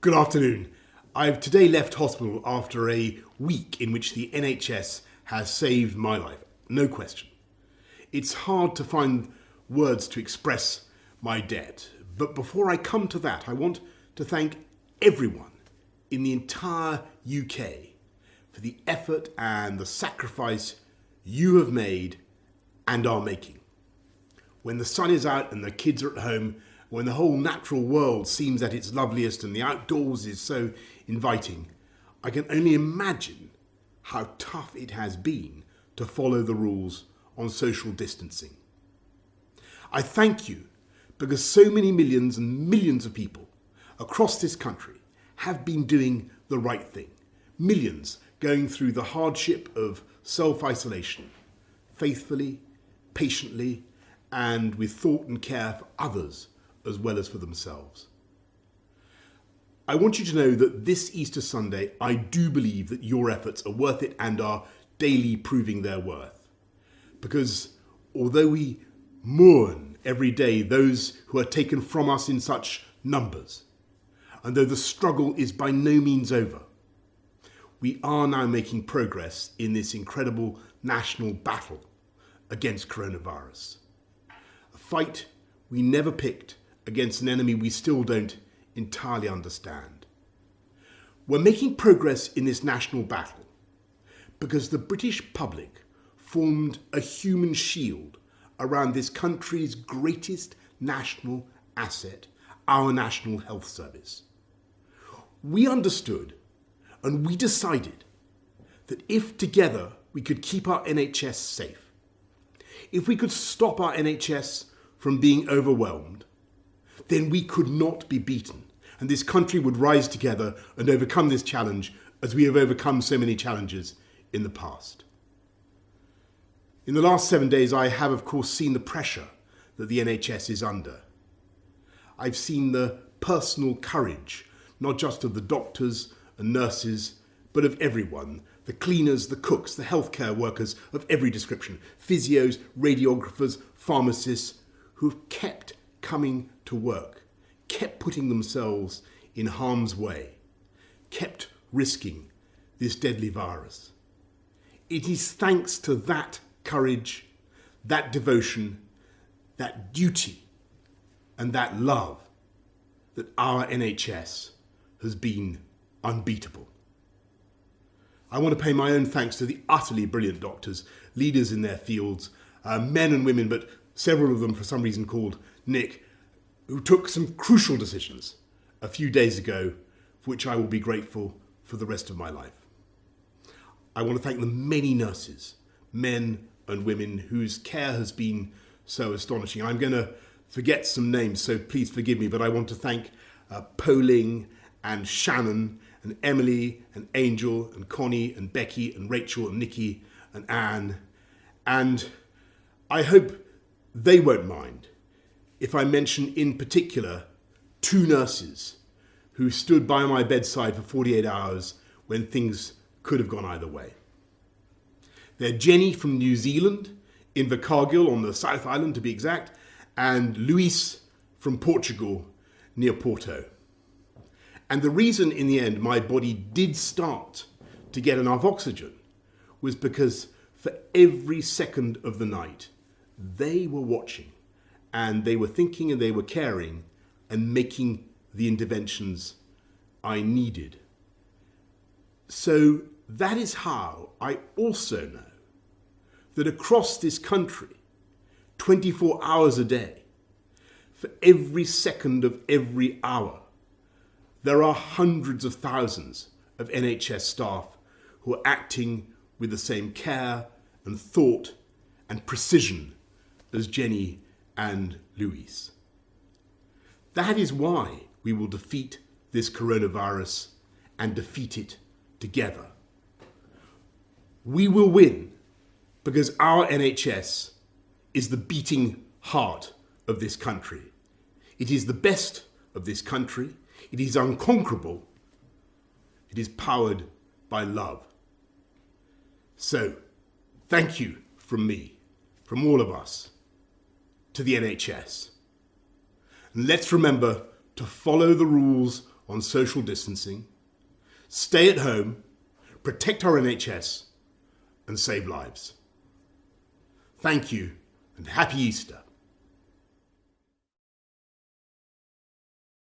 Good afternoon. I've today left hospital after a week in which the NHS has saved my life, no question. It's hard to find words to express my debt, but before I come to that, I want to thank everyone in the entire UK for the effort and the sacrifice you have made and are making. When the sun is out and the kids are at home, when the whole natural world seems at its loveliest and the outdoors is so inviting, I can only imagine how tough it has been to follow the rules on social distancing. I thank you because so many millions and millions of people across this country have been doing the right thing. Millions going through the hardship of self-isolation, faithfully, patiently, and with thought and care for others as well as for themselves. I want you to know that this Easter Sunday, I do believe that your efforts are worth it and are daily proving their worth. Because although we mourn every day those who are taken from us in such numbers, and though the struggle is by no means over, we are now making progress in this incredible national battle against coronavirus. A fight we never picked against an enemy we still don't entirely understand. We're making progress in this national battle because the British public formed a human shield around this country's greatest national asset, our National Health Service. We understood and we decided that if together we could keep our NHS safe, if we could stop our NHS from being overwhelmed, then we could not be beaten, and this country would rise together and overcome this challenge as we have overcome so many challenges in the past. In the last 7 days, I have, of course, seen the pressure that the NHS is under. I've seen the personal courage, not just of the doctors and nurses, but of everyone, the cleaners, the cooks, the healthcare workers of every description, physios, radiographers, pharmacists, who have kept coming to work, kept putting themselves in harm's way, kept risking this deadly virus. It is thanks to that courage, that devotion, that duty, and that love that our NHS has been unbeatable. I want to pay my own thanks to the utterly brilliant doctors, leaders in their fields, men and women, but several of them for some reason called Nick, who took some crucial decisions a few days ago, for which I will be grateful for the rest of my life. I want to thank the many nurses, men and women, whose care has been so astonishing. I'm going to forget some names, so please forgive me, but I want to thank Poling and Shannon and Emily and Angel and Connie and Becky and Rachel and Nikki and Anne. And I hope they won't mind if I mention in particular 2 nurses who stood by my bedside for 48 hours when things could have gone either way. They're Jenny from New Zealand, Invercargill on the South Island to be exact, and Luis from Portugal near Porto. And the reason in the end my body did start to get enough oxygen was because for every second of the night, they were watching and they were thinking and they were caring and making the interventions I needed. So that is how I also know that across this country, 24 hours a day, for every second of every hour, there are hundreds of thousands of NHS staff who are acting with the same care and thought and precision as Jenny and Luis. That is why we will defeat this coronavirus and defeat it together. We will win because our NHS is the beating heart of this country. It is the best of this country. It is unconquerable. It is powered by love. So, thank you from me, from all of us, to the NHS. And let's remember to follow the rules on social distancing, stay at home, protect our NHS, and save lives. Thank you, and happy Easter.